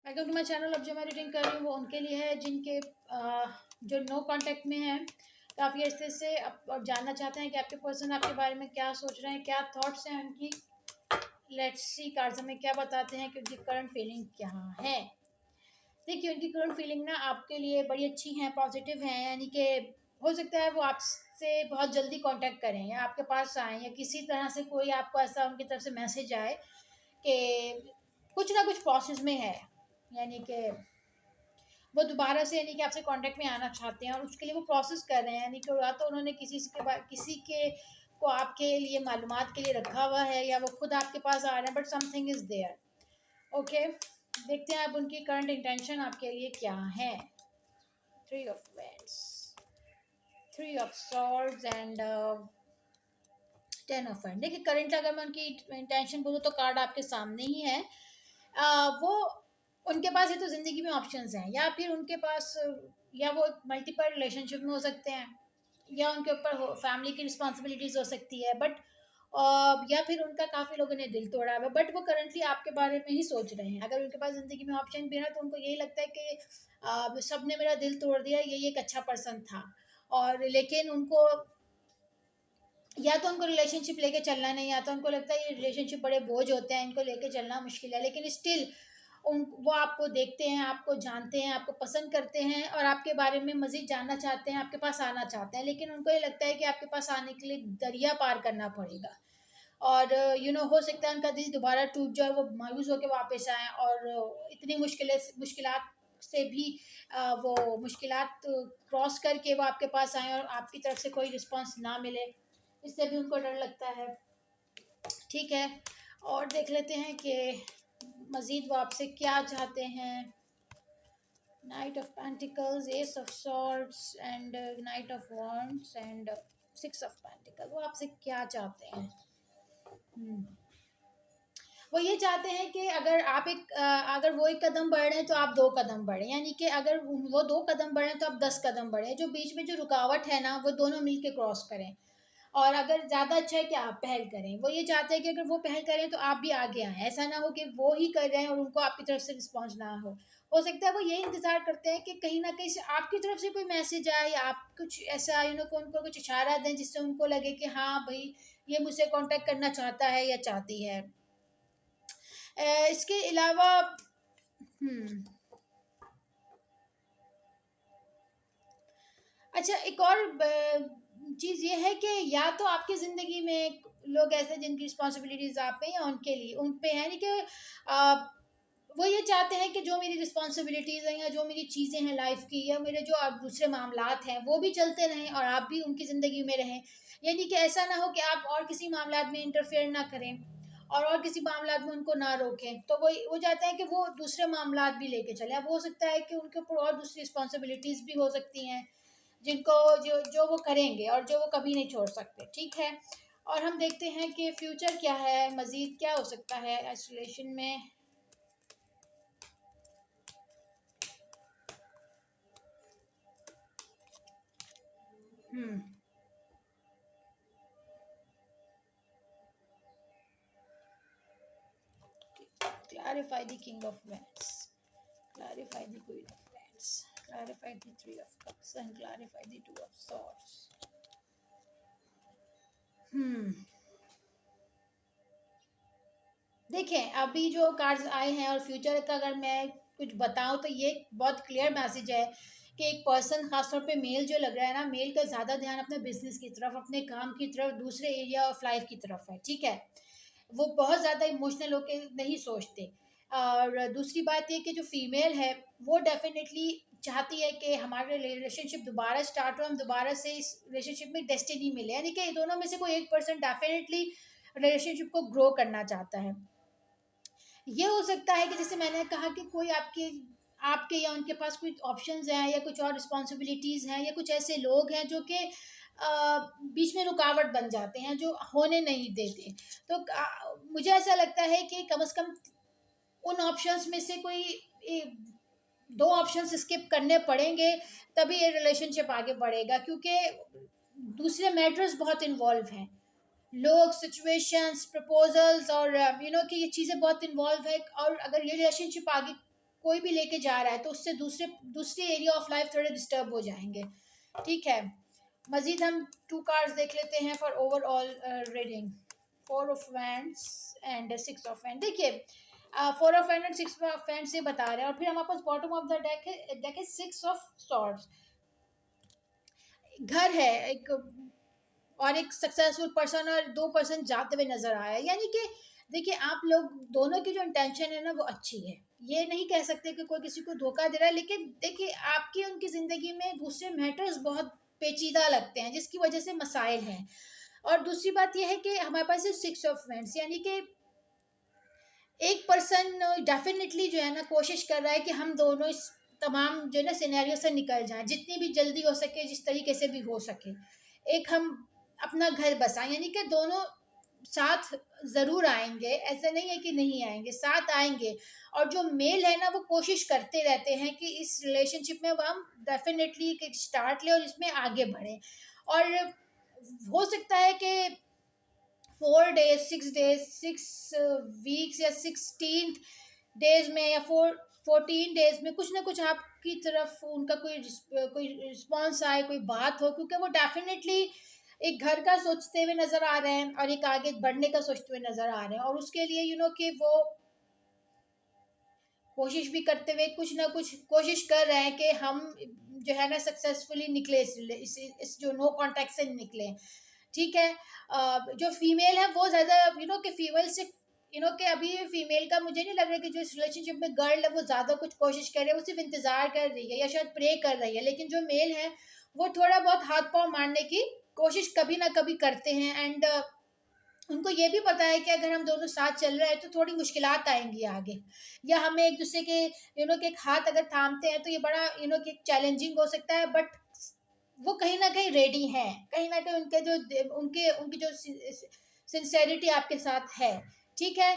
Welcome to my channel. अब जो मैं रीडिंग कर रही हूँ वो उनके लिए है जिनके जो नो कांटेक्ट में हैं काफ़ी अरसे से। अब जानना चाहते हैं कि आपके पर्सन आपके बारे में क्या सोच रहे हैं, क्या थॉट्स हैं उनकी। लेट्स सी कार्ड्स हमें क्या बताते हैं कि उनकी करंट फीलिंग क्या है। देखिए, उनकी करंट फीलिंग ना आपके लिए बड़ी अच्छी हैं, पॉजिटिव हैं। यानी कि हो सकता है वो आपसे बहुत जल्दी कांटेक्ट करें या आपके पास आएँ या किसी तरह से कोई आपको ऐसा उनकी तरफ से मैसेज आए कि कुछ ना कुछ प्रोसेस में है। यानी कि वो दोबारा से यानी कि आपसे कांटेक्ट में आना चाहते हैं और उसके लिए वो प्रोसेस कर रहे हैं। यानी कि या तो उन्होंने किसी के को आपके लिए मालूमात के लिए रखा हुआ है या वो खुद आपके पास आ रहे हैं, but something is there. Okay, देखते हैं अब उनकी करंट इंटेंशन आपके लिए क्या है। 3 of Wands, 3 of Swords and 10 of Wands। देखिए, करंट अगर मैं उनकी इंटेंशन बोलूँ तो कार्ड आपके सामने ही है। वो उनके पास ये तो ज़िंदगी में ऑप्शंस हैं, या फिर उनके पास या वो मल्टीपल रिलेशनशिप में हो सकते हैं, या उनके ऊपर फैमिली की रिस्पॉन्सिबिलिटीज़ हो सकती है, बट या फिर उनका काफ़ी लोगों ने दिल तोड़ा है, बट वो करंटली आपके बारे में ही सोच रहे हैं। अगर उनके पास ज़िंदगी में ऑप्शन भी है ना, तो उनको यही लगता है कि सब ने मेरा दिल तोड़ दिया, यही एक अच्छा पर्सन था। और लेकिन उनको या तो उनको रिलेशनशिप लेके चलना नहीं आता, उनको लगता है ये रिलेशनशिप बड़े बोझ होते हैं, इनको लेके चलना मुश्किल है, लेकिन स्टिल उन वो आपको देखते हैं, आपको जानते हैं, आपको पसंद करते हैं और आपके बारे में मज़ीद जानना चाहते हैं, आपके पास आना चाहते हैं। लेकिन उनको ये लगता है कि आपके पास आने के लिए दरिया पार करना पड़ेगा। और हो सकता है उनका दिल दोबारा टूट जाए, वो मायूस होकर वापस आएँ और इतनी मुश्किलात से भी वो मुश्किलात क्रॉस करके वो आपके पास आएँ और आपकी तरफ से कोई रिस्पॉन्स ना मिले, इससे भी उनको डर लगता है। ठीक है, और देख लेते हैं कि मज़ीद वो आपसे क्या चाहते हैं। Night of pentacles, S of swords and night of wands and 6 of pentacle. वो आपसे क्या चाहते हैं? हम्म, वो ये चाहते हैं कि अगर वो 1 कदम बढ़ रहे हैं तो आप 2 कदम बढ़ें। यानी कि अगर वो 2 कदम बढ़े तो आप 10 कदम बढ़ें। जो बीच में जो रुकावट है ना, वो दोनों मिल के क्रॉस करें। और अगर ज़्यादा अच्छा है कि आप पहल करें। वो ये चाहते हैं कि अगर वो पहल करें तो आप भी आगे आएँ। ऐसा ना हो कि वो ही कर रहे हैं और उनको आपकी तरफ से रिस्पॉन्स ना हो। हो सकता है वो ये इंतज़ार करते हैं कि कहीं न कहीं से आपकी तरफ से कोई मैसेज आए या आप कुछ ऐसा को उनको कुछ इशारा दें जिससे उनको लगे कि हाँ भई, ये मुझसे कॉन्टैक्ट करना चाहता है या चाहती है। इसके अलावा हुँ। अच्छा, एक और चीज़ ये है कि या तो आपकी ज़िंदगी में लोग ऐसे जिनकी रिस्पॉन्सिबिलिटीज़ आप पे या उनके लिए उन पे है, यानी कि वो ये चाहते हैं कि जो मेरी रिस्पॉन्सिबिलिटीज़ हैं या जो मेरी चीज़ें हैं लाइफ़ की या मेरे जो अब दूसरे मामलात हैं वो भी चलते रहें और आप भी उनकी ज़िंदगी में रहें। यानी कि ऐसा ना हो कि आप और किसी मामलात में इंटरफेयर ना करें और किसी मामलात में उनको ना रोकें। तो वो चाहते हैं कि वो दूसरे मामलात भी लेके चलें। अब हो सकता है कि उनके ऊपर और दूसरी रिस्पॉन्सिबिलिटीज़ भी हो सकती हैं जिनको जो जो वो करेंगे और जो वो कभी नहीं छोड़ सकते। ठीक है, और हम देखते हैं कि फ्यूचर क्या है, मज़ीद क्या हो सकता है इस रिलेशन में। हम्म, clarify the king of wands, clarify the queen of wands, clarify the 3 of cups and clarify the 2 of swords। हम्म, देखें, अभी जो कार्ड्स आए हैं और फ्यूचर का अगर मैं कुछ बताऊं तो ये बहुत क्लियर मैसेज है कि एक पर्सन, खासतौर पे मेल जो लग रहा है ना, मेल का ज़्यादा ध्यान अपने बिजनेस की तरफ, अपने काम की तरफ, दूसरे एरिया ऑफ लाइफ की तरफ है। ठीक है, वो बहुत ज़्यादा इमोशनल होके नहीं सोचते। और दूसरी बात ये कि जो फीमेल है वो डेफिनेटली चाहती है कि हमारे रिलेशनशिप दोबारा स्टार्ट हो, हम दोबारा से इस रिलेशनशिप में डेस्टिनी मिले। यानी कि दोनों में से कोई एक पर्सन डेफिनेटली रिलेशनशिप को ग्रो करना चाहता है। ये हो सकता है कि जैसे मैंने कहा कि कोई आपके आपके या उनके पास कुछ ऑप्शंस हैं या कुछ और रिस्पॉन्सिबिलिटीज़ हैं या कुछ ऐसे लोग हैं जो कि बीच में रुकावट बन जाते हैं, जो होने नहीं देते। तो मुझे ऐसा लगता है कि कम से कम उन ऑप्शंस में से कोई 2 ऑप्शंस स्किप करने पड़ेंगे, तभी ये रिलेशनशिप आगे बढ़ेगा, क्योंकि दूसरे मैटर्स बहुत इन्वॉल्व हैं। लोग, सिचुएशंस, प्रपोजल्स और कि ये चीज़ें बहुत इन्वॉल्व है। और अगर ये रिलेशनशिप आगे कोई भी लेके जा रहा है तो उससे दूसरे एरिया ऑफ लाइफ थोड़े डिस्टर्ब हो जाएंगे। ठीक है, मजीद हम 2 कार्ड्स देख लेते हैं for overall reading. 4 of wands and 6 of wand. देखिए 4 of wand and 6 of wand से बता रहे हैं, और फिर हमारे पास बॉटम ऑफ द डेक है 6 ऑफ सॉर्ड्स। घर है एक, और एक सक्सेसफुल पर्सन और 2 पर्सन जाते हुए नजर आया, यानी कि देखिए आप लोग दोनों की जो इंटेंशन है ना वो अच्छी है। ये नहीं कह सकते कि कोई किसी को धोखा दे रहा है, लेकिन देखिए आपकी उनकी ज़िंदगी में दूसरे मैटर्स बहुत पेचीदा लगते हैं जिसकी वजह से मसाइल हैं। और दूसरी बात यह है कि हमारे पास है 6 ऑफ वैंड्स, यानी कि एक पर्सन डेफिनेटली जो है ना कोशिश कर रहा है कि हम दोनों इस तमाम जो है ना सिनेरियो से निकल जाएं जितनी भी जल्दी हो सके, जिस तरीके से भी हो सके। एक हम अपना घर बसाएं, यानी कि दोनों साथ ज़रूर आएंगे, ऐसा नहीं है कि नहीं आएंगे, साथ आएंगे। और जो मेल है ना वो कोशिश करते रहते हैं कि इस रिलेशनशिप में वो हम डेफिनेटली एक स्टार्ट लें और इसमें आगे बढ़ें। और हो सकता है कि 4 डेज, 6 डेज, 6 वीक्स या 16 डेज में या 14 डेज में कुछ ना कुछ आपकी तरफ उनका कोई रिस्पॉन्स आए, कोई बात हो, क्योंकि वो डेफिनेटली एक घर का सोचते हुए नज़र आ रहे हैं और एक आगे बढ़ने का सोचते हुए नज़र आ रहे हैं। और उसके लिए कि वो कोशिश भी करते हुए कुछ ना कुछ कोशिश कर रहे हैं कि हम जो है ना सक्सेसफुली निकले इस जो नो कांटेक्ट से निकले। ठीक है, जो फीमेल है वो ज़्यादा कि फीमेल सिर्फ कि अभी फीमेल का मुझे नहीं लग रहा कि जो इस रिलेशनशिप में गर्ल है वो ज़्यादा कुछ कोशिश कर रही है, वो सिर्फ इंतज़ार कर रही है या शायद प्रे कर रही है। लेकिन जो मेल है वो थोड़ा बहुत हाथ पाँव मारने की कोशिश कभी ना कभी करते हैं। एंड उनको ये भी पता है कि अगर हम दोनों साथ चल रहे हैं तो थोड़ी मुश्किलात आएंगी आगे, या हमें एक दूसरे के के एक हाथ अगर थामते हैं तो ये बड़ा कि चैलेंजिंग हो सकता है। बट वो कहीं ना कहीं रेडी हैं, कहीं ना कहीं उनके जो उनकी जो सिंसेरिटी आपके साथ है। ठीक है,